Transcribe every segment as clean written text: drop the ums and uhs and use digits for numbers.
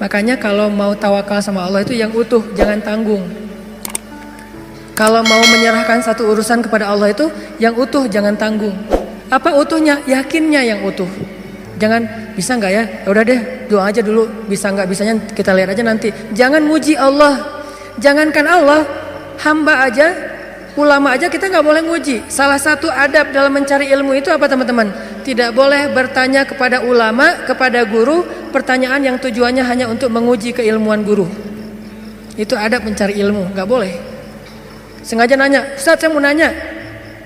Makanya kalau mau tawakal sama Allah itu yang utuh, jangan tanggung. Kalau mau menyerahkan satu urusan kepada Allah itu yang utuh, jangan tanggung. Apa utuhnya? Yakinnya yang utuh. Jangan bisa nggak ya? Ya udah deh, doa aja dulu. Bisa nggak bisanya kita lihat aja nanti. Jangan muji Allah. Jangankan Allah, hamba aja, ulama aja kita nggak boleh muji. Salah satu adab dalam mencari ilmu itu apa teman-teman? Tidak boleh bertanya kepada ulama, kepada guru, pertanyaan yang tujuannya hanya untuk menguji keilmuan guru. Itu adab mencari ilmu, nggak boleh. Sengaja nanya, Ustaz saya mau nanya,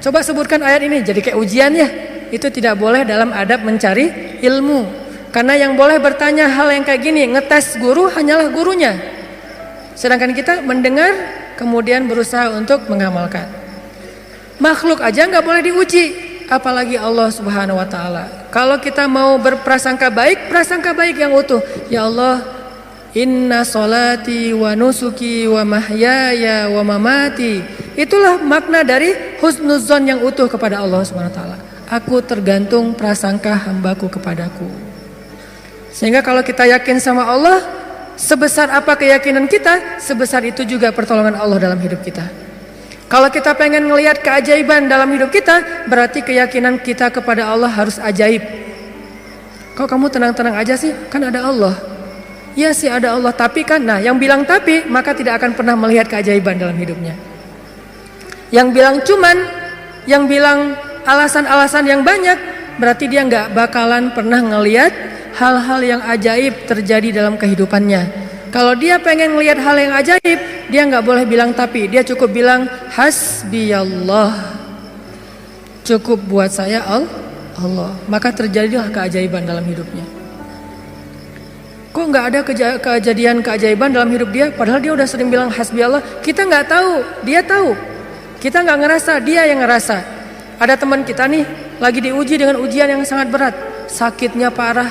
coba sebutkan ayat ini, jadi kayak ujian ya. Itu tidak boleh dalam adab mencari ilmu. Karena yang boleh bertanya hal yang kayak gini, ngetes guru hanyalah gurunya. Sedangkan kita mendengar kemudian berusaha untuk mengamalkan. Makhluk aja nggak boleh diuji, apalagi Allah Subhanahu wa taala. Kalau kita mau berprasangka baik, prasangka baik yang utuh. Ya Allah, inna sholati wa nusuki wa mahyaya wa mamati. Itulah makna dari husnuzon yang utuh kepada Allah Subhanahu wa taala. Aku tergantung prasangka hambaku kepadaku. Sehingga kalau kita yakin sama Allah, sebesar apa keyakinan kita, sebesar itu juga pertolongan Allah dalam hidup kita. Kalau kita pengen ngelihat keajaiban dalam hidup kita, berarti keyakinan kita kepada Allah harus ajaib. Kok kamu tenang-tenang aja sih? Kan ada Allah. Ya sih ada Allah, tapi kan, nah yang bilang tapi, maka tidak akan pernah melihat keajaiban dalam hidupnya. Yang bilang cuman, yang bilang alasan-alasan yang banyak, berarti dia nggak bakalan pernah ngelihat hal-hal yang ajaib terjadi dalam kehidupannya. Kalau dia pengen ngelihat hal yang ajaib, dia nggak boleh bilang tapi, dia cukup bilang hasbiyallah. Cukup buat saya Allah. Maka terjadilah keajaiban dalam hidupnya. Kok nggak ada kejadian keajaiban dalam hidup dia? Padahal dia udah sering bilang hasbiyallah. Kita nggak tahu, dia tahu. Kita nggak ngerasa, dia yang ngerasa. Ada teman kita nih lagi diuji dengan ujian yang sangat berat, sakitnya parah,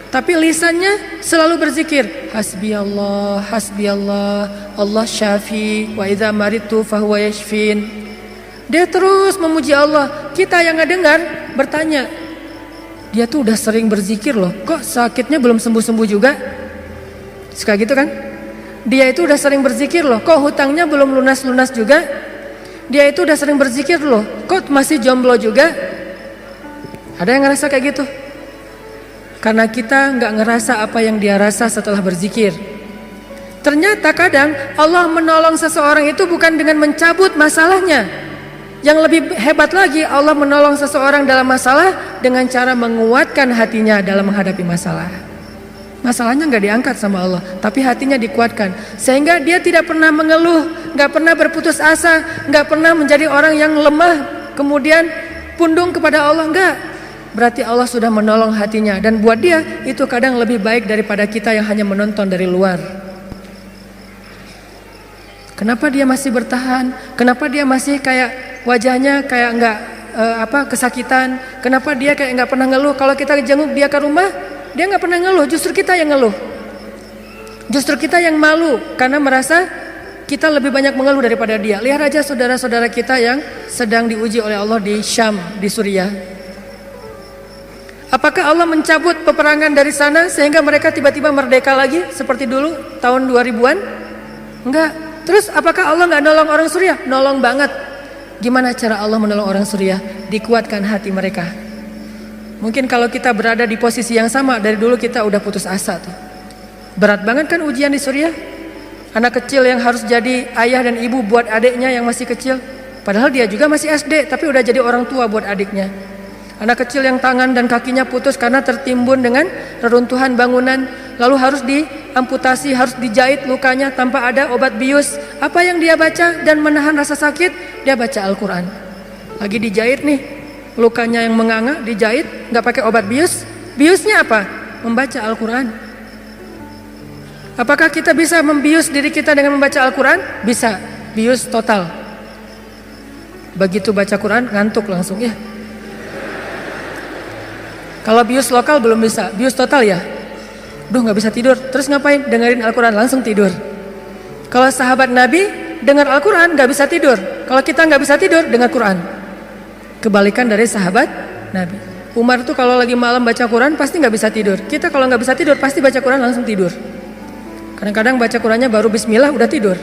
tapi lisannya selalu berzikir hasbiyallah, hasbiyallah, Allah syafi, wa idza maridtu fahuwa yashfin. Dia terus memuji Allah. Kita yang ngedengar bertanya, dia tuh udah sering berzikir loh, kok sakitnya belum sembuh-sembuh juga? Suka gitu kan? Dia itu udah sering berzikir loh, kok hutangnya belum lunas-lunas juga? Dia itu udah sering berzikir loh, kok masih jomblo juga? Ada yang ngerasa kayak gitu? Karena kita nggak ngerasa apa yang dia rasa setelah berzikir. Ternyata kadang Allah menolong seseorang itu bukan dengan mencabut masalahnya. Yang lebih hebat lagi, Allah menolong seseorang dalam masalah dengan cara menguatkan hatinya dalam menghadapi masalah. Masalahnya nggak diangkat sama Allah, tapi hatinya dikuatkan. Sehingga dia tidak pernah mengeluh, nggak pernah berputus asa, nggak pernah menjadi orang yang lemah, kemudian pundung kepada Allah, enggak. Berarti Allah sudah menolong hatinya. Dan buat dia itu kadang lebih baik daripada kita yang hanya menonton dari luar. Kenapa dia masih bertahan? Kenapa dia masih kayak wajahnya kayak enggak kesakitan? Kenapa dia kayak enggak pernah ngeluh? Kalau kita jenguk dia ke rumah, dia enggak pernah ngeluh. Justru kita yang ngeluh. Justru kita yang malu karena merasa kita lebih banyak mengeluh daripada dia. Lihat aja saudara-saudara kita yang sedang diuji oleh Allah di Syam, di Suriah. Apakah Allah mencabut peperangan dari sana sehingga mereka tiba-tiba merdeka lagi seperti dulu tahun 2000-an? Enggak. Terus apakah Allah enggak nolong orang Suriah? Nolong banget. Gimana cara Allah menolong orang Suriah? Dikuatkan hati mereka. Mungkin kalau kita berada di posisi yang sama, dari dulu kita udah putus asa tuh. Berat banget kan ujian di Suriah? Anak kecil yang harus jadi ayah dan ibu buat adiknya yang masih kecil. Padahal dia juga masih SD, tapi udah jadi orang tua buat adiknya. Anak kecil yang tangan dan kakinya putus karena tertimbun dengan reruntuhan bangunan, lalu harus diamputasi, harus dijahit lukanya tanpa ada obat bius. Apa yang dia baca dan menahan rasa sakit? Dia baca Al-Quran. Lagi dijahit nih, lukanya yang menganga, dijahit, nggak pakai obat bius. Biusnya apa? Membaca Al-Quran. Apakah kita bisa membius diri kita dengan membaca Al-Quran? Bisa, bius total. Begitu baca Quran, ngantuk langsung ya. Kalau bius lokal belum bisa, bius total ya. Duh nggak bisa tidur, terus ngapain? Dengerin Al-Quran, langsung tidur. Kalau sahabat Nabi dengar Al-Quran nggak bisa tidur. Kalau kita nggak bisa tidur, dengar Quran. Kebalikan dari sahabat Nabi. Umar tuh kalau lagi malam baca Quran pasti nggak bisa tidur. Kita kalau nggak bisa tidur pasti baca Quran langsung tidur. Kadang-kadang baca Qurannya baru bismillah udah tidur.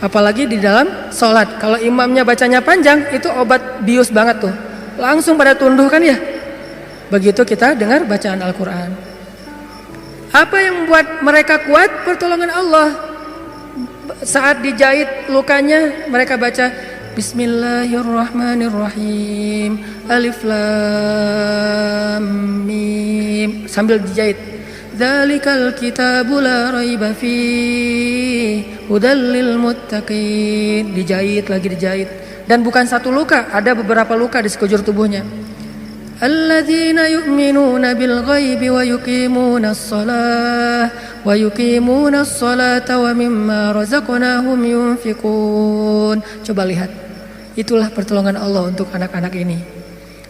Apalagi di dalam sholat, kalau imamnya bacanya panjang, itu obat bius banget tuh, langsung pada tunduh kan ya. Begitu kita dengar bacaan Al-Quran. Apa yang membuat mereka kuat? Pertolongan Allah. Saat dijahit lukanya, mereka baca Bismillahirrahmanirrahim, Alif Lam Mim, sambil dijahit. Dzalikal kitabu la raiba fihi hudal lil muttaqin. Dijahit lagi dijahit. Dan bukan satu luka, ada beberapa luka di sekujur tubuhnya. Alladzina yu'minuna bil ghaibi wa yuqimunas sholata wa mimma razaqnahum yunfiqun. Coba lihat. Itulah pertolongan Allah untuk anak-anak ini.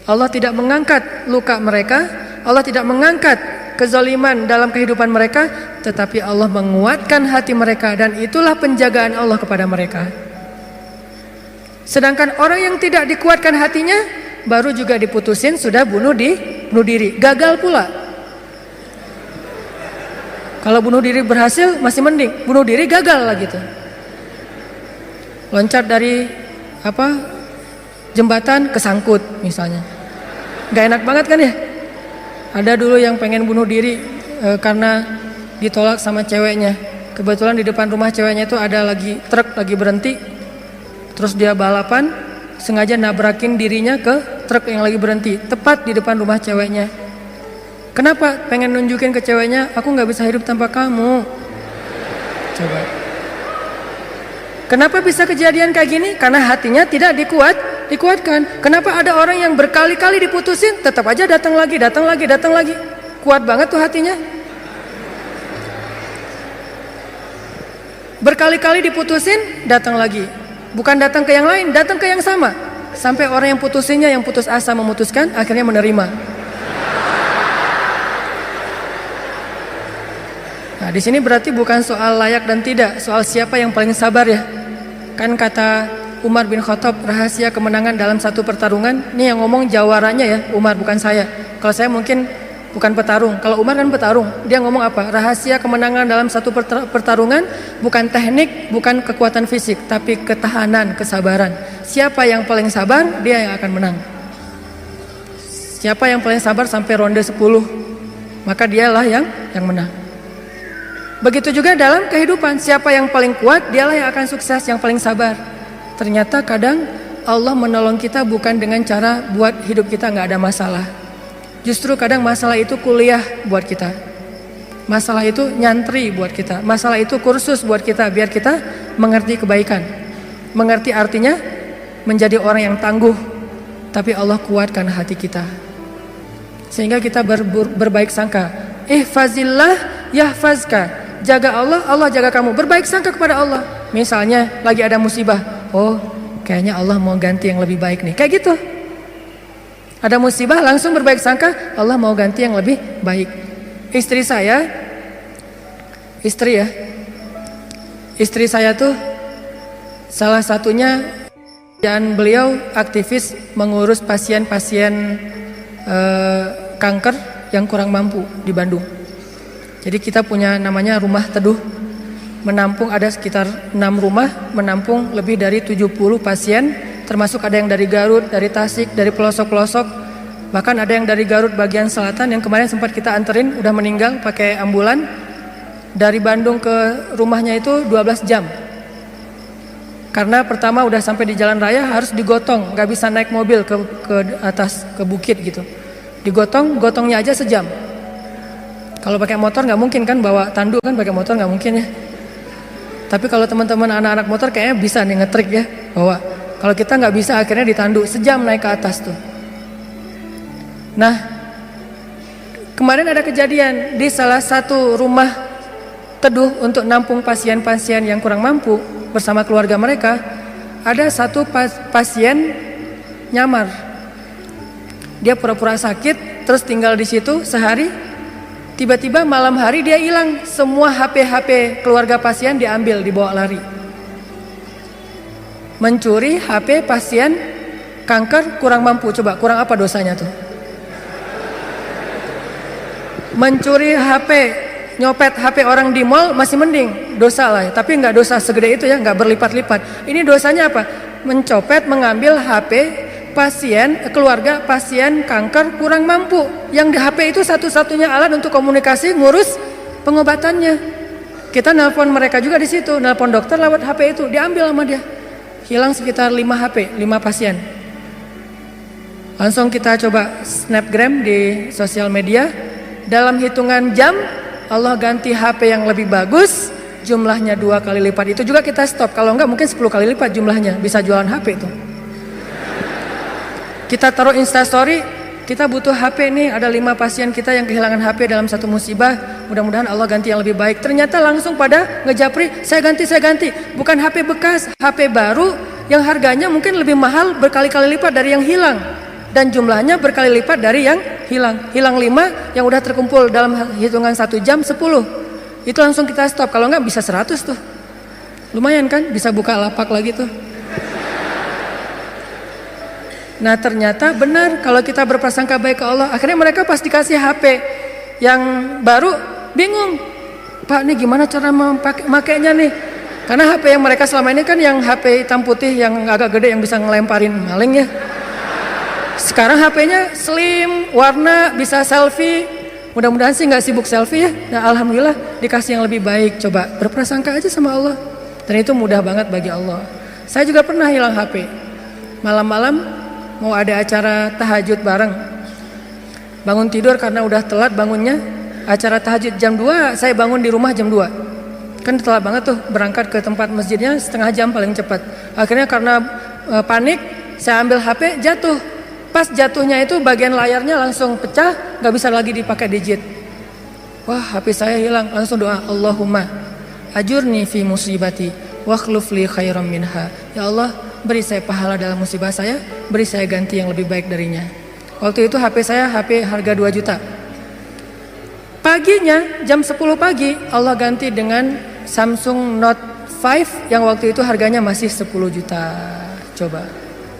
Allah tidak mengangkat luka mereka, Allah tidak mengangkat kezaliman dalam kehidupan mereka, tetapi Allah menguatkan hati mereka, dan itulah penjagaan Allah kepada mereka. Sedangkan orang yang tidak dikuatkan hatinya, baru juga diputusin sudah bunuh diri, gagal pula. Kalau bunuh diri berhasil masih mending, bunuh diri gagal lah gitu. Loncat dari jembatan kesangkut misalnya, gak enak banget kan ya. Ada dulu yang pengen bunuh diri karena ditolak sama ceweknya. Kebetulan di depan rumah ceweknya itu ada truk lagi berhenti. Terus dia balapan, sengaja nabrakin dirinya ke truk yang lagi berhenti, tepat di depan rumah ceweknya. Kenapa? Pengen nunjukin ke ceweknya, aku gak bisa hidup tanpa kamu. Coba. Kenapa bisa kejadian kayak gini? Karena hatinya tidak dikuatkan. Kenapa ada orang yang berkali-kali diputusin, tetap aja datang lagi. Kuat banget tuh hatinya. Berkali-kali diputusin, datang lagi. Bukan datang ke yang lain, datang ke yang sama. Sampai orang yang putusinnya, yang putus asa memutuskan, akhirnya menerima. Nah, di sini berarti bukan soal layak dan tidak, soal siapa yang paling sabar ya. Kan kata Umar bin Khattab, rahasia kemenangan dalam satu pertarungan, ini yang ngomong jawaranya ya, Umar bukan saya. Kalau saya mungkin bukan petarung, kalau Umar kan petarung. Dia ngomong apa? Rahasia kemenangan dalam satu pertarungan bukan teknik, bukan kekuatan fisik, tapi ketahanan, kesabaran. Siapa yang paling sabar, dia yang akan menang. Siapa yang paling sabar sampai ronde 10, maka dialah yang menang. Begitu juga dalam kehidupan, siapa yang paling kuat, dialah yang akan sukses, yang paling sabar. Ternyata kadang Allah menolong kita bukan dengan cara buat hidup kita gak ada masalah. Justru kadang masalah itu kuliah buat kita. Masalah itu nyantri buat kita. Masalah itu kursus buat kita, biar kita mengerti kebaikan. Mengerti artinya menjadi orang yang tangguh. Tapi Allah kuatkan hati kita, sehingga kita berbaik sangka. Ihfazillah yahfazka. Jaga Allah, Allah jaga kamu. Berbaik sangka kepada Allah. Misalnya lagi ada musibah, oh kayaknya Allah mau ganti yang lebih baik nih, kayak gitu. Ada musibah langsung berbaik sangka, Allah mau ganti yang lebih baik. Istri saya tuh salah satunya, dan beliau aktivis mengurus pasien-pasien kanker yang kurang mampu di Bandung. Jadi kita punya namanya Rumah Teduh, menampung ada sekitar 6 rumah, menampung lebih dari 70 pasien, termasuk ada yang dari Garut, dari Tasik, dari pelosok-pelosok, bahkan ada yang dari Garut bagian selatan yang kemarin sempat kita anterin, udah meninggal pakai ambulan. Dari Bandung ke rumahnya itu 12 jam. Karena pertama udah sampai di jalan raya harus digotong, gak bisa naik mobil ke atas, ke bukit gitu. Gotongnya aja sejam. Kalau pakai motor nggak mungkin kan, bawa tandu kan, pakai motor nggak mungkin ya. Tapi kalau teman-teman anak-anak motor kayaknya bisa nih ngetrik ya, bawa. Kalau kita nggak bisa, akhirnya ditandu sejam naik ke atas tuh. Nah, kemarin ada kejadian di salah satu rumah teduh untuk nampung pasien-pasien yang kurang mampu bersama keluarga mereka. Ada satu pasien nyamar. Dia pura-pura sakit, terus tinggal di situ sehari. Tiba-tiba malam hari dia hilang, semua HP keluarga pasien diambil, dibawa lari. Mencuri HP pasien kanker kurang mampu, coba kurang apa dosanya tuh? Mencuri HP nyopet HP orang di mall masih mending, dosa lah ya. Tapi nggak dosa segede itu ya, nggak berlipat-lipat. Ini dosanya apa? Mencopet, mengambil HP pasien, keluarga pasien kanker kurang mampu. Yang di HP itu satu-satunya alat untuk komunikasi, ngurus pengobatannya. Kita nelpon mereka juga di situ, nelpon dokter lewat HP itu, diambil sama dia. Hilang sekitar 5 HP, 5 pasien. Langsung kita coba snapgram di sosial media. Dalam hitungan jam Allah ganti HP yang lebih bagus, jumlahnya 2 kali lipat. Itu juga kita stop. Kalau enggak mungkin 10 kali lipat jumlahnya. Bisa jualan HP itu. Kita taruh Instastory, kita butuh HP nih. Ada 5 pasien kita yang kehilangan HP dalam satu musibah. Mudah-mudahan Allah ganti yang lebih baik. Ternyata langsung pada ngejapri, saya ganti. Bukan HP bekas, HP baru yang harganya mungkin lebih mahal berkali-kali lipat dari yang hilang. Dan jumlahnya berkali lipat dari yang hilang. Hilang 5, yang udah terkumpul dalam hitungan 1 jam 10. Itu langsung kita stop. Kalau enggak bisa 100 tuh. Lumayan kan, bisa buka lapak lagi tuh. Nah ternyata benar kalau kita berprasangka baik ke Allah. Akhirnya mereka pas dikasih HP yang baru bingung. Pak nih gimana cara memakainya nih? Karena HP yang mereka selama ini kan yang HP hitam putih yang agak gede yang bisa ngelemparin maling ya. Sekarang HP-nya slim, warna, bisa selfie. Mudah-mudahan sih nggak sibuk selfie ya. Nah alhamdulillah dikasih yang lebih baik. Coba berprasangka aja sama Allah. Dan itu mudah banget bagi Allah. Saya juga pernah hilang HP. Malam-malam mau ada acara tahajud bareng. Bangun tidur karena udah telat bangunnya. Acara tahajud jam 2, saya bangun di rumah jam 2. Kan telat banget tuh, berangkat ke tempat masjidnya setengah jam paling cepat. Akhirnya karena panik, saya ambil HP, jatuh. Pas jatuhnya itu bagian layarnya langsung pecah, gak bisa lagi dipakai digit. Wah HP saya hilang, langsung doa, Allahumma ajurni fi musibati wa akhluf li khairam minha. Ya Allah, beri saya pahala dalam musibah saya, beri saya ganti yang lebih baik darinya. Waktu itu HP saya HP harga 2 juta. Paginya jam 10 pagi Allah ganti dengan Samsung Note 5 yang waktu itu harganya masih 10 juta. Coba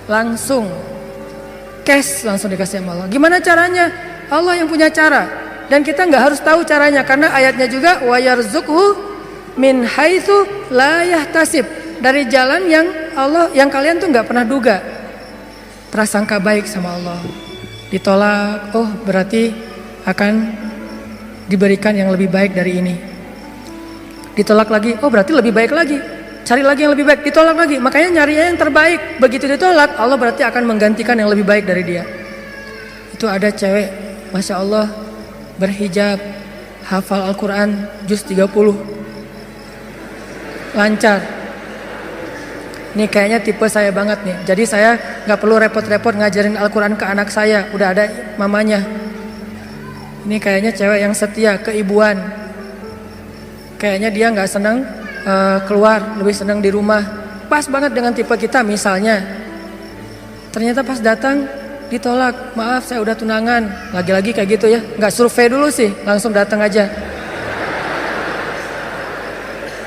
langsung cash langsung dikasih sama Allah. Gimana caranya? Allah yang punya cara. Dan kita nggak harus tahu caranya karena ayatnya juga wa yarzuqhu min haitsu la yahtasib. Dari jalan yang Allah yang kalian tuh nggak pernah duga. Prasangka baik sama Allah. Ditolak, oh berarti akan diberikan yang lebih baik dari ini. Ditolak lagi, oh berarti lebih baik lagi. Cari lagi yang lebih baik, ditolak lagi. Makanya nyari yang terbaik. Begitu ditolak, Allah berarti akan menggantikan yang lebih baik dari dia. Itu ada cewek, Masya Allah, berhijab, hafal Al-Quran, juz 30. Lancar. Ini kayaknya tipe saya banget nih. Jadi saya gak perlu repot-repot ngajarin Al-Quran ke anak saya. Udah ada mamanya. Ini kayaknya cewek yang setia, keibuan. Kayaknya dia gak senang keluar, lebih senang di rumah. Pas banget dengan tipe kita misalnya. Ternyata pas datang ditolak, maaf saya udah tunangan. Lagi-lagi kayak gitu ya, gak survei dulu sih, langsung datang aja.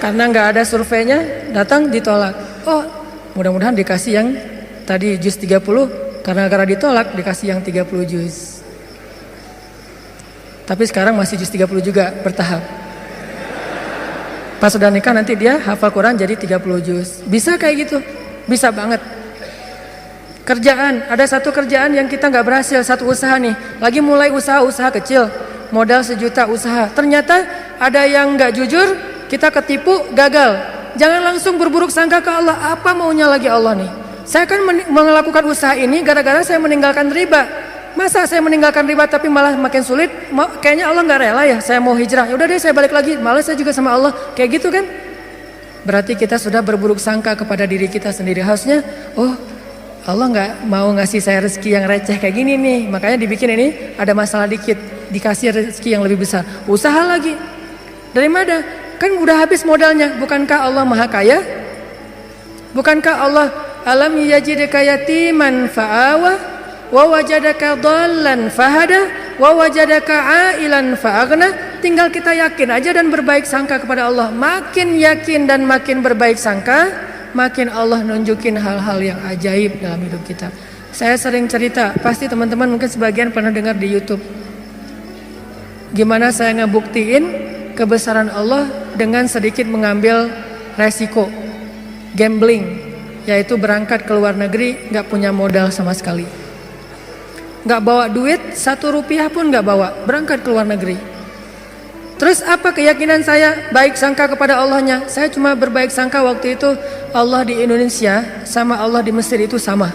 Karena gak ada surveinya, datang ditolak. Oh mudah-mudahan dikasih yang tadi juz 30. Karena ditolak dikasih yang 30 juz. Tapi sekarang masih juz 30 juga bertahap. Pas sudah nikah nanti dia hafal Quran jadi 30 juz. Bisa kayak gitu, bisa banget. Kerjaan, ada satu kerjaan yang kita gak berhasil, satu usaha nih. Lagi mulai usaha kecil, modal 1 juta usaha. Ternyata ada yang gak jujur, kita ketipu, gagal. Jangan langsung berburuk sangka ke Allah. Apa maunya lagi Allah nih? Saya kan melakukan usaha ini gara-gara saya meninggalkan riba. Masa saya meninggalkan riba tapi malah makin sulit? Kayaknya Allah gak rela ya, saya mau hijrah. Ya udah deh saya balik lagi, malah saya juga sama Allah. Kayak gitu kan? Berarti kita sudah berburuk sangka kepada diri kita sendiri. Harusnya, oh Allah gak mau ngasih saya rezeki yang receh kayak gini nih. Makanya dibikin ini ada masalah dikit, dikasih rezeki yang lebih besar. Usaha lagi. Dari mana? Kan udah habis modalnya. Bukankah Allah maha kaya? Bukankah Allah alam yajidka yatiman fa'awa wa wajadaka dhallan fahada wa wajadaka ailan fa'aghna. Tinggal kita yakin aja dan berbaik sangka kepada Allah. Makin yakin dan makin berbaik sangka, makin Allah nunjukin hal-hal yang ajaib dalam hidup kita. Saya sering cerita, pasti teman-teman mungkin sebagian pernah dengar di YouTube. Gimana saya ngebuktiin kebesaran Allah dengan sedikit mengambil resiko gambling, yaitu berangkat ke luar negeri nggak punya modal sama sekali, nggak bawa duit 1 rupiah pun nggak bawa, berangkat ke luar negeri. Terus apa keyakinan saya? Baik sangka kepada Allahnya. Saya cuma berbaik sangka waktu itu Allah di Indonesia sama Allah di Mesir itu sama.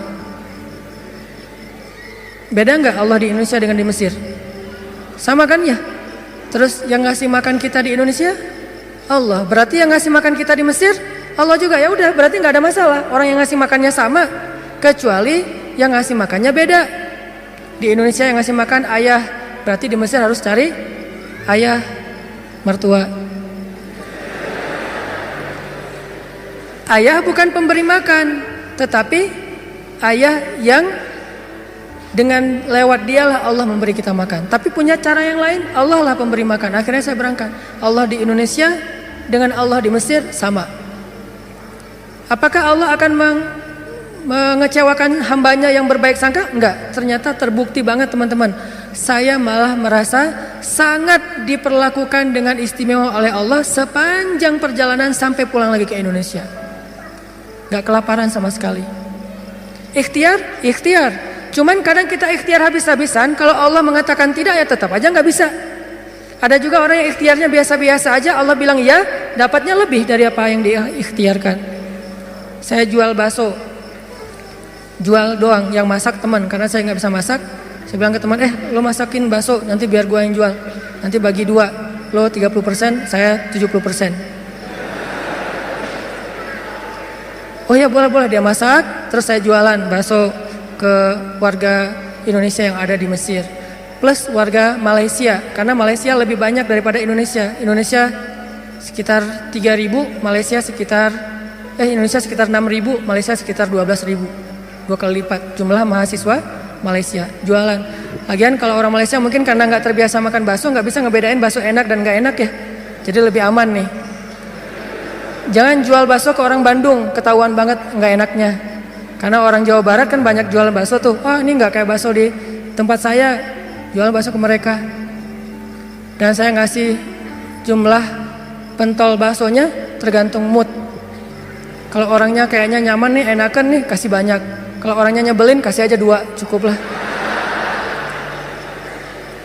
Beda nggak Allah di Indonesia dengan di Mesir? Sama kan ya? Terus yang ngasih makan kita di Indonesia Allah, berarti yang ngasih makan kita di Mesir Allah juga. Ya udah, berarti nggak ada masalah. Orang yang ngasih makannya sama, kecuali yang ngasih makannya beda. Di Indonesia yang ngasih makan ayah, berarti di Mesir harus cari ayah mertua. Ayah bukan pemberi makan, tetapi ayah yang dengan lewat dialah Allah memberi kita makan. Tapi punya cara yang lain, Allah lah pemberi makan. Akhirnya saya berangkat. Allah di Indonesia dengan Allah di Mesir sama. Apakah Allah akan mengecewakan hambanya yang berbaik sangka? Enggak. Ternyata terbukti banget teman-teman. Saya malah merasa sangat diperlakukan dengan istimewa oleh Allah sepanjang perjalanan sampai pulang lagi ke Indonesia. Enggak kelaparan sama sekali. Ikhtiar. Cuman kadang kita ikhtiar habis-habisan. Kalau Allah mengatakan tidak, ya tetap aja nggak bisa. Ada juga orang yang ikhtiarnya biasa-biasa aja, Allah bilang ya, dapatnya lebih dari apa yang dia ikhtiarkan. Saya jual bakso, jual doang, yang masak teman, karena saya nggak bisa masak. Saya bilang ke teman, lo masakin bakso, nanti biar gua yang jual. Nanti bagi 2, lo 30%, saya 70%. Oh ya boleh, dia masak, terus saya jualan bakso ke warga Indonesia yang ada di Mesir, plus warga Malaysia, karena Malaysia lebih banyak daripada Indonesia. Indonesia sekitar 3.000, Indonesia sekitar 6.000, Malaysia sekitar 12.000, 2 kali lipat jumlah mahasiswa Malaysia. Jualan. Lagian kalau orang Malaysia mungkin karena nggak terbiasa makan bakso, nggak bisa ngebedain bakso enak dan nggak enak ya, jadi lebih aman nih. Jangan jual bakso ke orang Bandung, ketahuan banget nggak enaknya. Karena orang Jawa Barat kan banyak jual bakso tuh. Ini nggak kayak bakso di tempat saya, jual bakso ke mereka. Dan saya ngasih jumlah pentol baksonya tergantung mood. Kalau orangnya kayaknya nyaman nih, enakan nih, kasih banyak. Kalau orangnya nyebelin, kasih aja 2, cukup lah.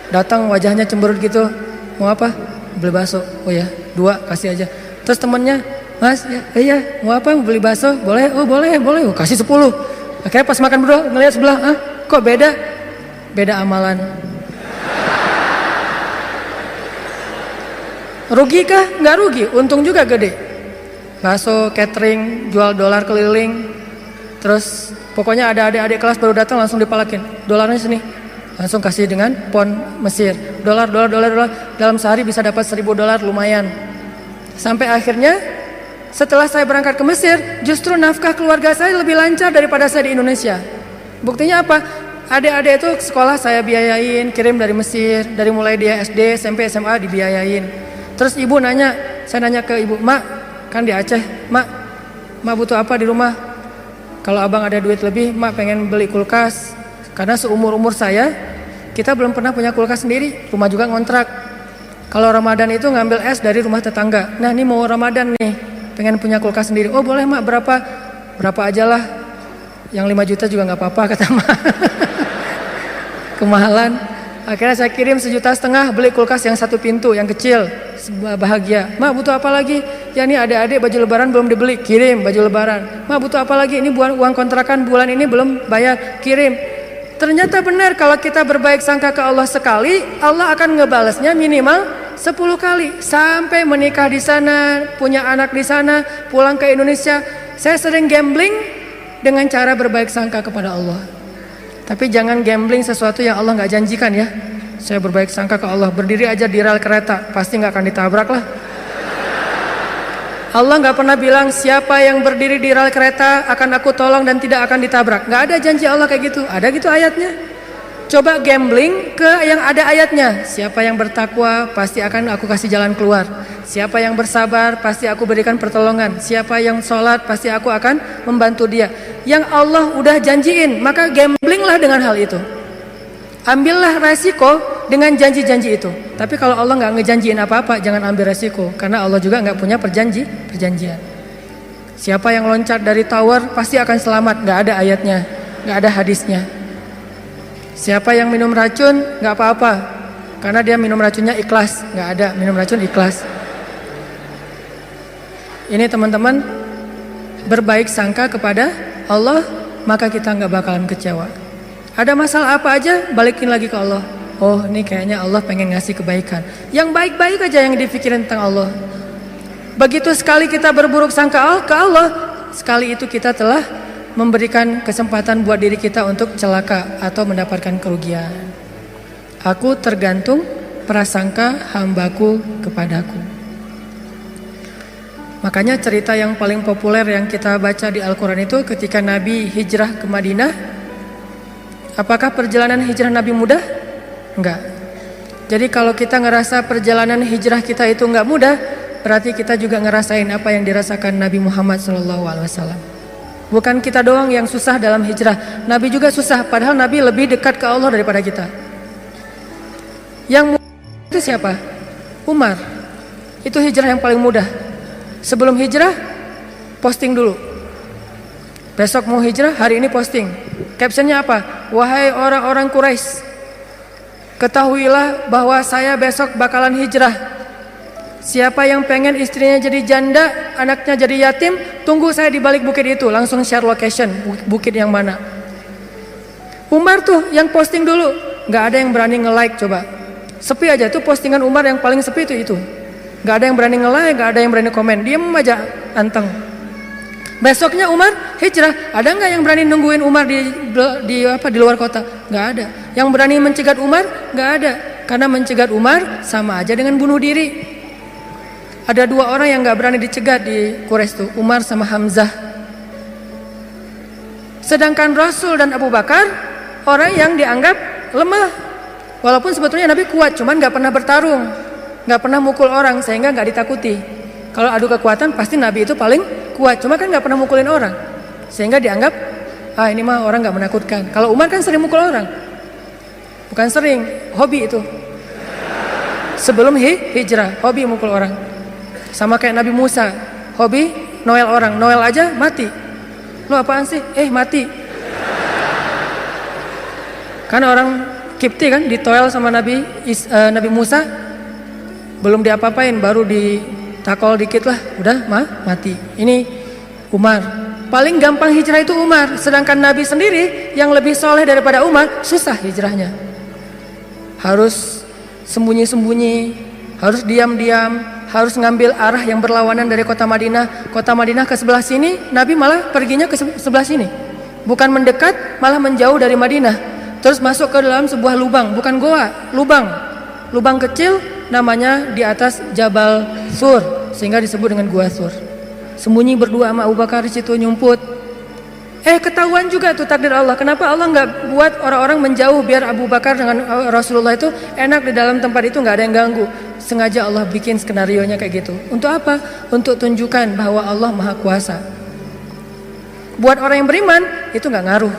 Datang wajahnya cemberut gitu, mau apa? Beli bakso. Oh ya, 2 kasih aja. Terus temennya, Mas, iya, mau apa? Mau beli bakso? Boleh? Oh boleh. Oh, kasih 10. Akhirnya pas makan berdua ngeliat sebelah, kok beda? Beda amalan. Rugi kah? Nggak rugi, untung juga gede. Bakso, catering, jual dolar keliling. Terus pokoknya ada adik-adik kelas baru datang langsung dipalakin. Dolarnya sini. Langsung kasih dengan pon Mesir. Dolar. Dalam sehari bisa dapat 1.000 dolar, lumayan. Sampai akhirnya setelah saya berangkat ke Mesir, justru nafkah keluarga saya lebih lancar daripada saya di Indonesia. Buktinya apa? Adik-adik itu sekolah saya biayain, kirim dari Mesir, dari mulai dia SD, SMP, SMA dibiayain. Terus ibu nanya, saya nanya ke ibu, Mak, kan di Aceh, Mak butuh apa di rumah? Kalau abang ada duit lebih, Mak pengen beli kulkas. Karena seumur-umur saya, kita belum pernah punya kulkas sendiri, rumah juga ngontrak. Kalau Ramadan itu ngambil es dari rumah tetangga. Nah ini mau Ramadan nih, pengen punya kulkas sendiri. Oh boleh Mak, berapa aja lah. Yang 5 juta juga gak apa-apa kata Mak. Kemahalan. Akhirnya saya kirim 1,5 juta beli kulkas yang 1 pintu, yang kecil. Bahagia. Mak butuh apa lagi? Ya ini adik-adik baju lebaran belum dibeli, kirim baju lebaran. Mak butuh apa lagi? Ini uang kontrakan bulan ini belum bayar, kirim. Ternyata benar, kalau kita berbaik sangka ke Allah sekali, Allah akan ngebalasnya minimal 10 kali. Sampai menikah di sana, punya anak di sana, pulang ke Indonesia. Saya sering gambling dengan cara berbaik sangka kepada Allah. Tapi jangan gambling sesuatu yang Allah gak janjikan ya. Saya berbaik sangka ke Allah, berdiri aja di rel kereta, pasti gak akan ditabrak lah. Allah gak pernah bilang siapa yang berdiri di rel kereta akan aku tolong dan tidak akan ditabrak. Gak ada janji Allah kayak gitu. Ada gitu ayatnya. Coba gambling ke yang ada ayatnya. Siapa yang bertakwa pasti akan aku kasih jalan keluar. Siapa yang bersabar pasti aku berikan pertolongan. Siapa yang sholat pasti aku akan membantu dia. Yang Allah udah janjiin, maka gamblinglah dengan hal itu. Ambillah resiko dengan janji-janji itu. Tapi kalau Allah nggak ngejanjiin apa-apa, jangan ambil resiko, karena Allah juga nggak punya perjanjian. Siapa yang loncat dari tower pasti akan selamat, nggak ada ayatnya, nggak ada hadisnya. Siapa yang minum racun nggak apa-apa, karena dia minum racunnya ikhlas, nggak ada minum racun ikhlas. Ini teman-teman, berbaik sangka kepada Allah, maka kita nggak bakalan kecewa. Ada masalah apa aja, balikin lagi ke Allah. Oh, ini kayaknya Allah pengen ngasih kebaikan. Yang baik-baik aja yang dipikirin tentang Allah. Begitu sekali kita berburuk sangka ke Allah, sekali itu kita telah memberikan kesempatan buat diri kita untuk celaka atau mendapatkan kerugian. Aku tergantung prasangka hambaku kepadaku. Makanya cerita yang paling populer yang kita baca di Al-Quran itu ketika Nabi hijrah ke Madinah. Apakah perjalanan hijrah Nabi mudah? Enggak. Jadi kalau kita ngerasa perjalanan hijrah kita itu enggak mudah, berarti kita juga ngerasain apa yang dirasakan Nabi Muhammad SAW. Bukan kita doang yang susah dalam hijrah, Nabi juga susah, padahal Nabi lebih dekat ke Allah daripada kita. Yang mudah itu siapa? Umar. Itu hijrah yang paling mudah. Sebelum hijrah, posting dulu. Besok mau hijrah, hari ini posting. Captionnya apa? Wahai orang-orang Quraisy, ketahuilah bahwa saya besok bakalan hijrah. Siapa yang pengen istrinya jadi janda, anaknya jadi yatim, tunggu saya di balik bukit itu. Langsung share location, bukit yang mana. Umar tuh yang posting dulu. Gak ada yang berani nge-like coba. Sepi aja tuh postingan Umar yang paling sepi itu. Gak ada yang berani nge-like, gak ada yang berani komen. Diem aja, anteng. Besoknya Umar hijrah, ada nggak yang berani nungguin Umar di luar kota? Nggak ada. Yang berani mencegat Umar? Nggak ada. Karena mencegat Umar sama aja dengan bunuh diri. Ada dua orang yang nggak berani dicegat di Quraisy tuh, Umar sama Hamzah. Sedangkan Rasul dan Abu Bakar orang yang dianggap lemah. Walaupun sebetulnya Nabi kuat, cuman nggak pernah bertarung, nggak pernah mukul orang sehingga nggak ditakuti. Kalau adu kekuatan pasti Nabi itu paling kuat, cuma kan nggak pernah mukulin orang, sehingga dianggap ini mah orang nggak menakutkan. Kalau Umar kan sering mukul orang, bukan sering, hobi itu. Sebelum hijrah, hobi mukul orang. Sama kayak Nabi Musa, hobi noel orang, noel aja mati. Lo apaan sih? Mati. Karena orang Kipti kan ditoel sama Nabi Musa, belum diapa-apain, baru ditakol dikit lah, udah mati. Ini Umar. Paling gampang hijrah itu Umar. Sedangkan Nabi sendiri yang lebih soleh daripada Umar, susah hijrahnya. Harus sembunyi-sembunyi, harus diam-diam, harus ngambil arah yang berlawanan dari kota Madinah. Kota Madinah ke sebelah sini, Nabi malah perginya ke sebelah sini. Bukan mendekat, malah menjauh dari Madinah. Terus masuk ke dalam sebuah lubang, bukan goa, lubang. Lubang kecil namanya di atas Jabal Sur, sehingga disebut dengan Gua Sur. Sembunyi berdua sama Abu Bakar di situ nyumput. Ketahuan juga tuh takdir Allah. Kenapa Allah nggak buat orang-orang menjauh biar Abu Bakar dengan Rasulullah itu enak di dalam tempat itu, nggak ada yang ganggu. Sengaja Allah bikin skenarionya kayak gitu. Untuk apa? Untuk tunjukkan bahwa Allah Maha Kuasa. Buat orang yang beriman itu nggak ngaruh.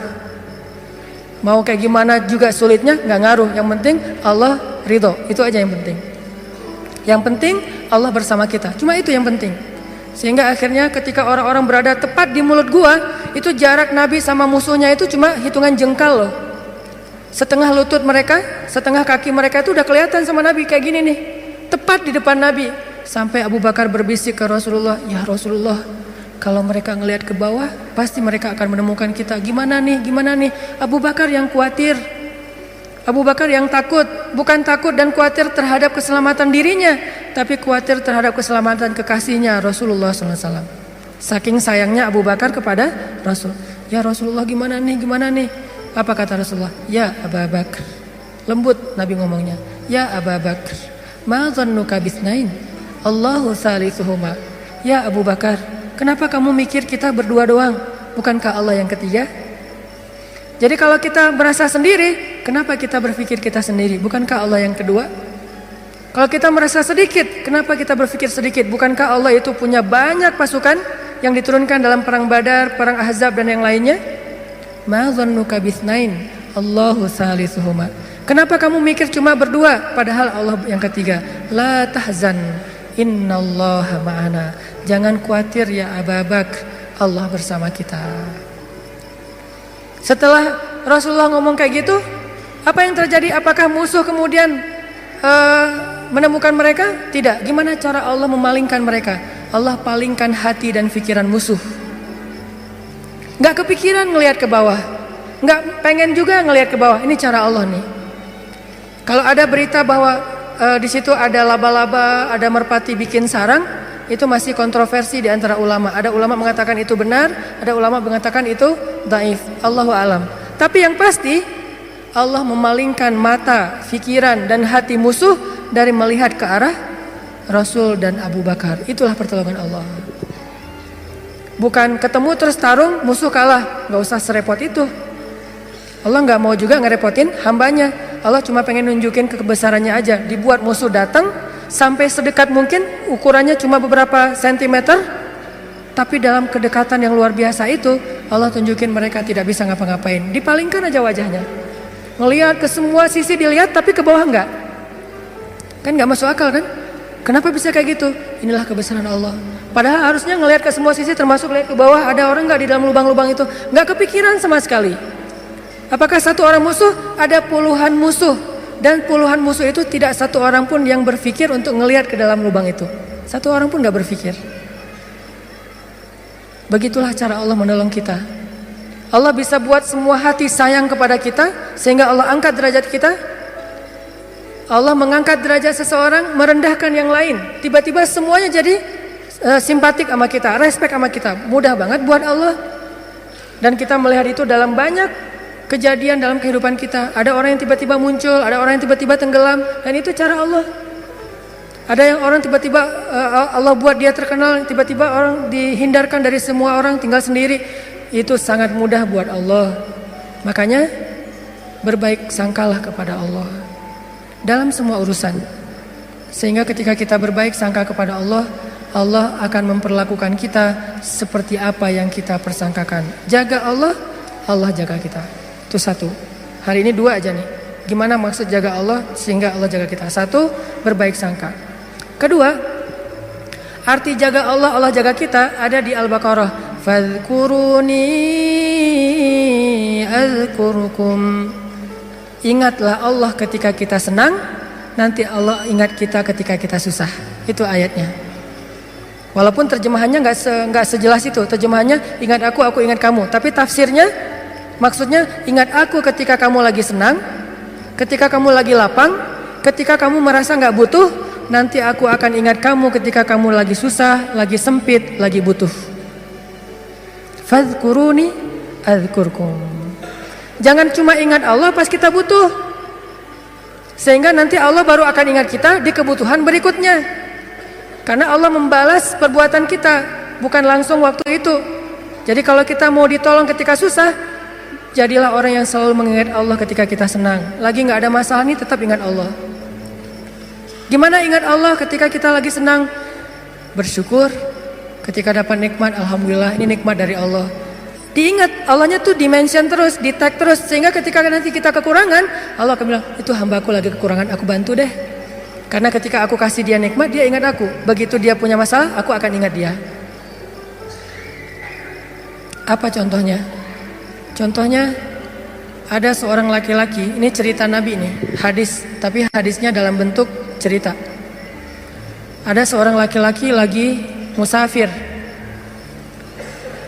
Mau kayak gimana juga sulitnya nggak ngaruh. Yang penting Allah ridho. Itu aja yang penting. Yang penting Allah bersama kita. Cuma itu yang penting. Sehingga akhirnya ketika orang-orang berada tepat di mulut gua, itu jarak Nabi sama musuhnya itu cuma hitungan jengkal loh. Setengah lutut mereka, setengah kaki mereka itu udah kelihatan sama Nabi kayak gini nih. Tepat di depan Nabi. Sampai Abu Bakar berbisik ke Rasulullah, "Ya Rasulullah, kalau mereka ngelihat ke bawah, pasti mereka akan menemukan kita. Gimana nih? Gimana nih?" Abu Bakar yang khawatir. Abu Bakar yang takut, bukan takut dan khawatir terhadap keselamatan dirinya, tapi khawatir terhadap keselamatan kekasihnya Rasulullah SAW. Saking sayangnya Abu Bakar kepada Rasul. "Ya Rasulullah, gimana nih? Gimana nih?" Apa kata Rasulullah? "Ya Abu Bakar." Lembut Nabi ngomongnya. "Ya Abu Bakar, ma dhannuka bisnain? Allahu salisuhuma." Ya Abu Bakar, kenapa kamu mikir kita berdua doang? Bukankah Allah yang ketiga? Jadi kalau kita merasa sendiri, kenapa kita berpikir kita sendiri? Bukankah Allah yang kedua? Kalau kita merasa sedikit, kenapa kita berpikir sedikit? Bukankah Allah itu punya banyak pasukan yang diturunkan dalam perang Badar, perang Ahzab dan yang lainnya? Ma dhannuka bisnain? Allahu salisuhuma. Kenapa kamu mikir cuma berdua padahal Allah yang ketiga? La tahzan innallaha ma'ana. Jangan khawatir ya Abu Bakar, Allah bersama kita. Setelah Rasulullah ngomong kayak gitu, apa yang terjadi? Apakah musuh kemudian menemukan mereka? Tidak. Gimana cara Allah memalingkan mereka? Allah palingkan hati dan pikiran musuh. Gak kepikiran ngelihat ke bawah, gak pengen juga ngelihat ke bawah. Ini cara Allah nih. Kalau ada berita bahwa di situ ada laba-laba, ada merpati bikin sarang, itu masih kontroversi di antara ulama. Ada ulama mengatakan itu benar, ada ulama mengatakan itu dhaif. Allahu alam. Tapi yang pasti Allah memalingkan mata, pikiran dan hati musuh dari melihat ke arah Rasul dan Abu Bakar. Itulah pertolongan Allah. Bukan ketemu terus tarung, musuh kalah. Gak usah serepot itu. Allah gak mau juga ngerepotin hambanya. Allah cuma pengen nunjukin kebesarannya aja. Dibuat musuh datang sampai sedekat mungkin, ukurannya cuma beberapa sentimeter, tapi dalam kedekatan yang luar biasa itu Allah tunjukin mereka tidak bisa ngapa-ngapain. Dipalingkan aja wajahnya, ngelihat ke semua sisi dilihat, tapi ke bawah enggak. Kan gak masuk akal kan? Kenapa bisa kayak gitu? Inilah kebesaran Allah. Padahal harusnya ngelihat ke semua sisi, termasuk lihat ke bawah, ada orang nggak di dalam lubang-lubang itu. Nggak kepikiran sama sekali. Apakah satu orang musuh? Ada puluhan musuh. Dan puluhan musuh itu tidak satu orang pun yang berpikir untuk ngelihat ke dalam lubang itu. Satu orang pun nggak berpikir. Begitulah cara Allah menolong kita. Allah bisa buat semua hati sayang kepada kita, sehingga Allah angkat derajat kita. Allah mengangkat derajat seseorang, merendahkan yang lain. Tiba-tiba semuanya jadi simpatik sama kita, respect sama kita. Mudah banget buat Allah. Dan kita melihat itu dalam banyak kejadian dalam kehidupan kita. Ada orang yang tiba-tiba muncul, ada orang yang tiba-tiba tenggelam, dan itu cara Allah. Ada yang orang tiba-tiba Allah buat dia terkenal, tiba-tiba orang dihindarkan dari semua orang, tinggal sendiri. Itu sangat mudah buat Allah. Makanya berbaik sangkalah kepada Allah dalam semua urusan. Sehingga ketika kita berbaik sangka kepada Allah, Allah akan memperlakukan kita seperti apa yang kita persangkakan. Jaga Allah, Allah jaga kita. Itu satu. Hari ini dua aja nih. Gimana maksud jaga Allah sehingga Allah jaga kita? Satu, berbaik sangka. Kedua, arti jaga Allah, Allah jaga kita ada di Al-Baqarah. Fadhkuruni azkurukum. Ingatlah Allah ketika kita senang, nanti Allah ingat kita ketika kita susah. Itu ayatnya. Walaupun terjemahannya nggak sejelas itu. Terjemahannya ingat aku ingat kamu. Tapi tafsirnya, maksudnya ingat aku ketika kamu lagi senang, ketika kamu lagi lapang, ketika kamu merasa nggak butuh, nanti aku akan ingat kamu ketika kamu lagi susah, lagi sempit, lagi butuh. Fadhkuruni adzkurkum. Jangan cuma ingat Allah pas kita butuh, sehingga nanti Allah baru akan ingat kita di kebutuhan berikutnya. Karena Allah membalas perbuatan kita, bukan langsung waktu itu. Jadi kalau kita mau ditolong ketika susah, jadilah orang yang selalu mengingat Allah ketika kita senang. Lagi gak ada masalah nih, tetap ingat Allah. Gimana ingat Allah ketika kita lagi senang? Bersyukur. Ketika dapat nikmat, alhamdulillah, ini nikmat dari Allah. Diingat, Allahnya tuh dimention terus, di tag terus, sehingga ketika nanti kita kekurangan, Allah akan bilang, itu hambaku lagi kekurangan, aku bantu deh. Karena ketika aku kasih dia nikmat, dia ingat aku. Begitu dia punya masalah, aku akan ingat dia. Apa contohnya? Contohnya, ada seorang laki-laki, ini cerita Nabi nih, hadis, tapi hadisnya dalam bentuk cerita. Ada seorang laki-laki lagi musafir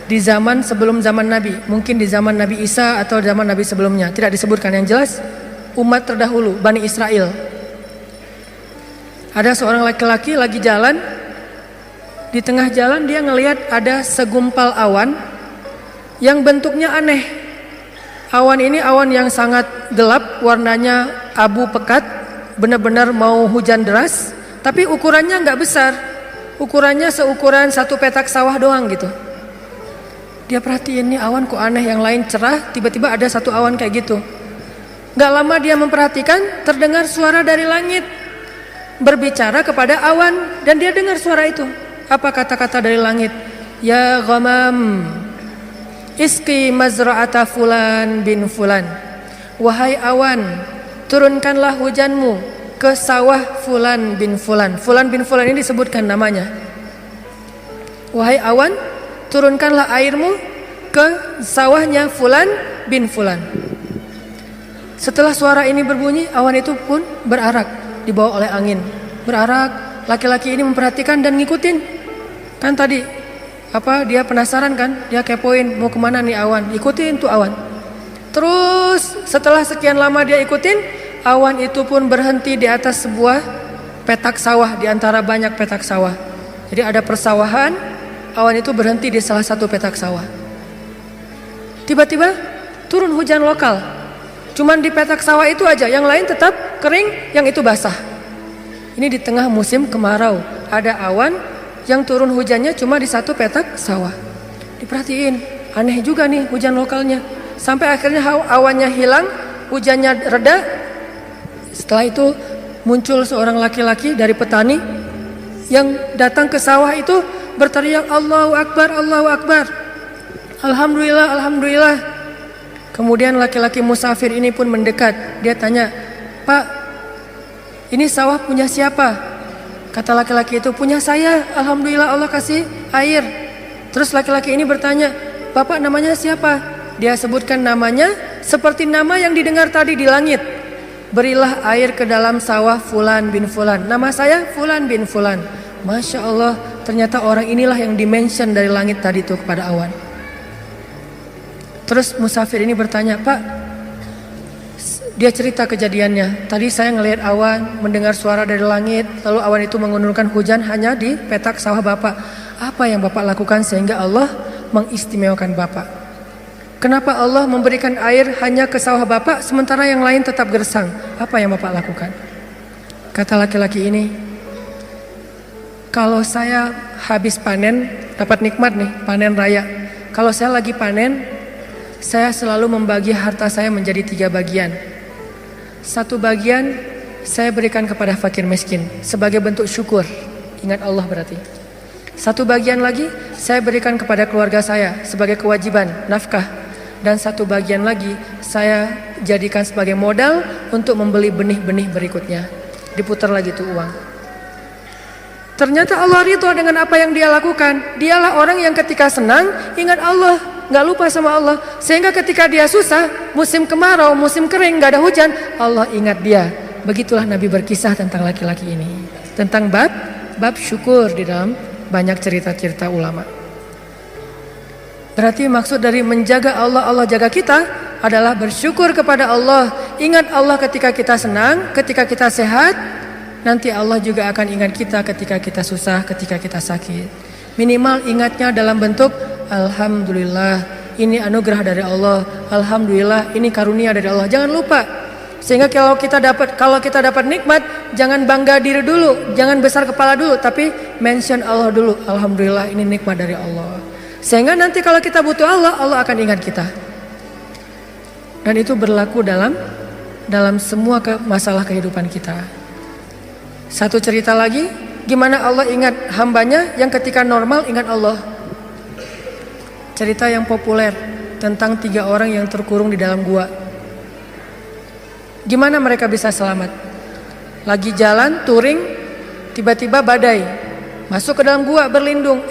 di zaman sebelum zaman Nabi, mungkin di zaman Nabi Isa atau zaman Nabi sebelumnya, tidak disebutkan. Yang jelas umat terdahulu, Bani Israel. Ada seorang laki-laki lagi jalan, di tengah jalan dia ngelihat ada segumpal awan yang bentuknya aneh. Awan ini awan yang sangat gelap, warnanya abu pekat, benar-benar mau hujan deras, tapi ukurannya nggak besar, ukurannya seukuran satu petak sawah doang gitu. Dia perhatiin nih awan kok aneh, yang lain cerah, tiba-tiba ada satu awan kayak gitu. Gak lama dia memperhatikan, terdengar suara dari langit berbicara kepada awan, dan dia dengar suara itu. Apa kata-kata dari langit? Ya ghamam, iski mazra'ata fulan bin fulan. Wahai awan, turunkanlah hujanmu ke sawah Fulan bin Fulan. Fulan bin Fulan ini disebutkan namanya. Wahai awan, turunkanlah airmu ke sawahnya Fulan bin Fulan. Setelah suara ini berbunyi, awan itu pun berarak, dibawa oleh angin. Berarak, laki-laki ini memperhatikan dan ngikutin. Kan tadi dia penasaran kan, dia kepoin mau kemana nih awan, ikutin tuh awan. Terus setelah sekian lama dia ikutin, awan itu pun berhenti di atas sebuah petak sawah, di antara banyak petak sawah. Jadi ada persawahan, awan itu berhenti di salah satu petak sawah. Tiba-tiba turun hujan lokal. Cuman di petak sawah itu aja, yang lain tetap kering, yang itu basah. Ini di tengah musim kemarau, ada awan yang turun hujannya cuma di satu petak sawah. Diperhatiin, aneh juga nih hujan lokalnya. Sampai akhirnya awannya hilang, hujannya reda. Setelah itu muncul seorang laki-laki dari petani yang datang ke sawah itu berteriak, Allahu Akbar, Allahu Akbar, Alhamdulillah, Alhamdulillah. Kemudian laki-laki musafir ini pun mendekat. Dia tanya, Pak, ini sawah punya siapa? Kata laki-laki itu, punya saya, Alhamdulillah Allah kasih air. Terus laki-laki ini bertanya, Bapak namanya siapa? Dia sebutkan namanya seperti nama yang didengar tadi di langit. Berilah air ke dalam sawah Fulan bin Fulan. Nama saya Fulan bin Fulan. Masya Allah, ternyata orang inilah yang dimention dari langit tadi itu kepada awan. Terus musafir ini bertanya, Pak, dia cerita kejadiannya. Tadi saya ngelihat awan, mendengar suara dari langit, lalu awan itu mengundurkan hujan hanya di petak sawah Bapak. Apa yang Bapak lakukan sehingga Allah mengistimewakan Bapak? Kenapa Allah memberikan air hanya ke sawah Bapak sementara yang lain tetap gersang? Apa yang Bapak lakukan? Kata laki-laki ini, kalau saya habis panen, dapat nikmat nih, panen raya. Kalau saya lagi panen, saya selalu membagi harta saya menjadi 3 bagian. 1 bagian saya berikan kepada fakir miskin sebagai bentuk syukur. Ingat Allah berarti. 1 bagian lagi saya berikan kepada keluarga saya sebagai kewajiban, nafkah. Dan 1 bagian lagi saya jadikan sebagai modal untuk membeli benih-benih berikutnya. Diputar lagi tuh uang. Ternyata Allah ridho dengan apa yang dia lakukan. Dialah orang yang ketika senang ingat Allah, gak lupa sama Allah. Sehingga ketika dia susah, musim kemarau, musim kering, gak ada hujan, Allah ingat dia. Begitulah Nabi berkisah tentang laki-laki ini. Tentang bab syukur di dalam banyak cerita-cerita ulama. Berarti maksud dari menjaga Allah, Allah jaga kita adalah bersyukur kepada Allah. Ingat Allah ketika kita senang, ketika kita sehat. Nanti Allah juga akan ingat kita ketika kita susah, ketika kita sakit. Minimal ingatnya dalam bentuk Alhamdulillah, ini anugerah dari Allah. Alhamdulillah, ini karunia dari Allah. Jangan lupa. Sehingga kalau kita dapat nikmat, jangan bangga diri dulu, jangan besar kepala dulu, tapi mention Allah dulu. Alhamdulillah, ini nikmat dari Allah. Sehingga nanti kalau kita butuh Allah, Allah akan ingat kita. Dan itu berlaku dalam semua masalah kehidupan kita. Satu cerita lagi, gimana Allah ingat hambanya yang ketika normal ingat Allah. Cerita yang populer tentang 3 orang yang terkurung di dalam gua. Gimana mereka bisa selamat? Lagi jalan touring, tiba-tiba badai, masuk ke dalam gua berlindung.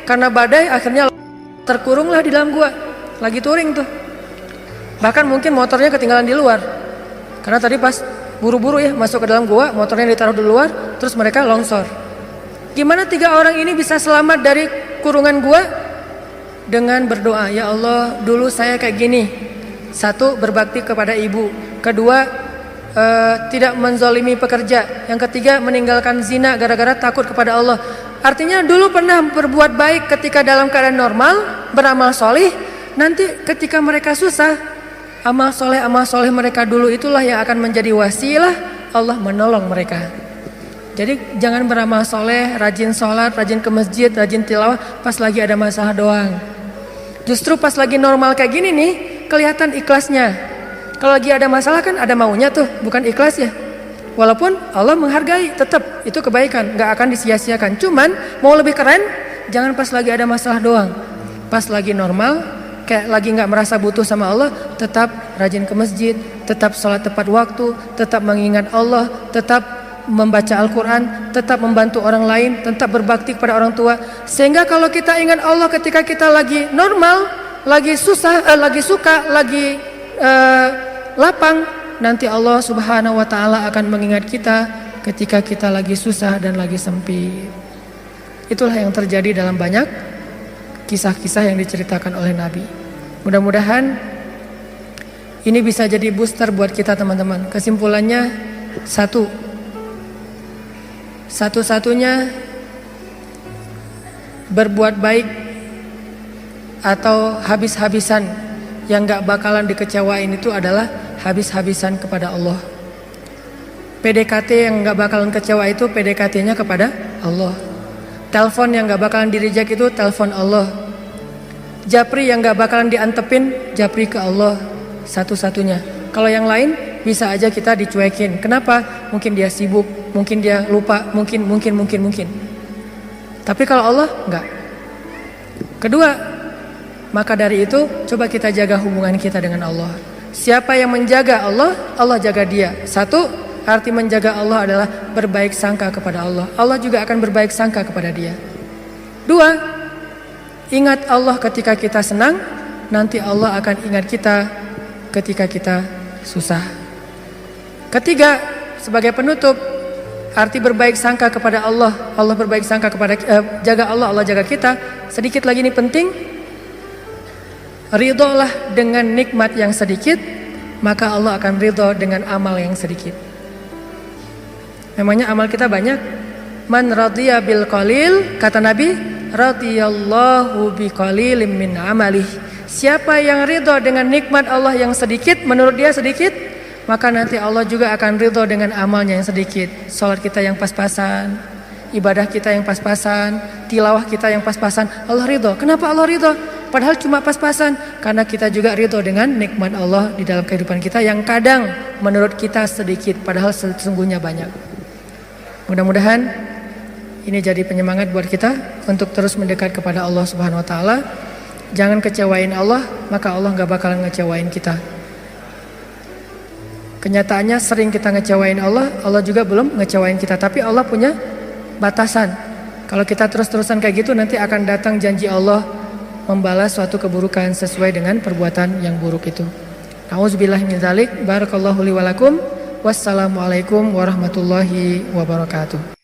Karena badai akhirnya terkurunglah di dalam gua. Lagi touring tuh. Bahkan mungkin motornya ketinggalan di luar. Karena tadi pas buru-buru ya masuk ke dalam gua, motornya ditaruh di luar, terus mereka longsor. Gimana 3 orang ini bisa selamat dari kurungan gua? Dengan berdoa, ya Allah, dulu saya kayak gini. 1, berbakti kepada ibu. 2, tidak menzolimi pekerja. Yang 3, meninggalkan zina gara-gara takut kepada Allah. Artinya dulu pernah berbuat baik ketika dalam keadaan normal, beramal solih. Nanti ketika mereka susah, amal soleh mereka dulu itulah yang akan menjadi wasilah Allah menolong mereka. Jadi jangan beramal soleh, rajin sholat, rajin ke masjid, rajin tilawah pas lagi ada masalah doang. Justru pas lagi normal kayak gini nih, kelihatan ikhlasnya. Kalau lagi ada masalah kan ada maunya tuh, bukan ikhlas ya. Walaupun Allah menghargai, tetap itu kebaikan, gak akan disia-siakan. Cuman mau lebih keren, jangan pas lagi ada masalah doang. Pas lagi normal, kayak lagi nggak merasa butuh sama Allah, tetap rajin ke masjid, tetap sholat tepat waktu, tetap mengingat Allah, tetap membaca Al-Quran, tetap membantu orang lain, tetap berbakti kepada orang tua. Sehingga kalau kita ingat Allah ketika kita lagi normal, lagi susah, lagi suka, lagi lapang, nanti Allah Subhanahu wa Ta'ala akan mengingat kita ketika kita lagi susah dan lagi sempit. Itulah yang terjadi dalam banyak kisah-kisah yang diceritakan oleh Nabi. Mudah-mudahan ini bisa jadi booster buat kita teman-teman. Kesimpulannya satu-satunya berbuat baik atau habis-habisan yang gak bakalan dikecewain itu adalah habis-habisan kepada Allah. PDKT yang gak bakalan kecewa itu PDKT-nya kepada Allah. Telepon yang gak bakalan di-reject itu telepon Allah. Japri yang gak bakalan diantepin, japri ke Allah satu-satunya. Kalau yang lain bisa aja kita dicuekin. Kenapa? Mungkin dia sibuk, mungkin dia lupa, mungkin. Tapi kalau Allah enggak. Kedua, maka dari itu coba kita jaga hubungan kita dengan Allah. Siapa yang menjaga Allah, Allah jaga dia. Satu, arti menjaga Allah adalah berbaik sangka kepada Allah. Allah juga akan berbaik sangka kepada dia. Dua, ingat Allah ketika kita senang, nanti Allah akan ingat kita ketika kita susah. Ketiga, sebagai penutup, arti berbaik sangka kepada Allah, Allah berbaik sangka kepada jaga Allah, Allah jaga kita. Sedikit lagi ini penting. Ridholah dengan nikmat yang sedikit, maka Allah akan ridho dengan amal yang sedikit. Memangnya amal kita banyak. Man radhiya bil qalil, kata Nabi, radhiyallahu bi qalilim min amalih. Siapa yang ridho dengan nikmat Allah yang sedikit, menurut dia sedikit, maka nanti Allah juga akan ridho dengan amalnya yang sedikit. Salat kita yang pas-pasan, ibadah kita yang pas-pasan, tilawah kita yang pas-pasan, Allah ridho. Kenapa Allah ridho? Padahal cuma pas-pasan. Karena kita juga ridho dengan nikmat Allah di dalam kehidupan kita yang kadang menurut kita sedikit, padahal sesungguhnya banyak. Mudah-mudahan ini jadi penyemangat buat kita untuk terus mendekat kepada Allah Subhanahu wa Ta'ala. Jangan kecewain Allah, maka Allah gak bakalan ngecewain kita. Kenyataannya sering kita ngecewain Allah, Allah juga belum ngecewain kita. Tapi Allah punya batasan. Kalau kita terus-terusan kayak gitu, nanti akan datang janji Allah membalas suatu keburukan sesuai dengan perbuatan yang buruk itu. Nauzubillahi min dzalik. Barakallahu li wa lakum. Wassalamualaikum warahmatullahi wabarakatuh.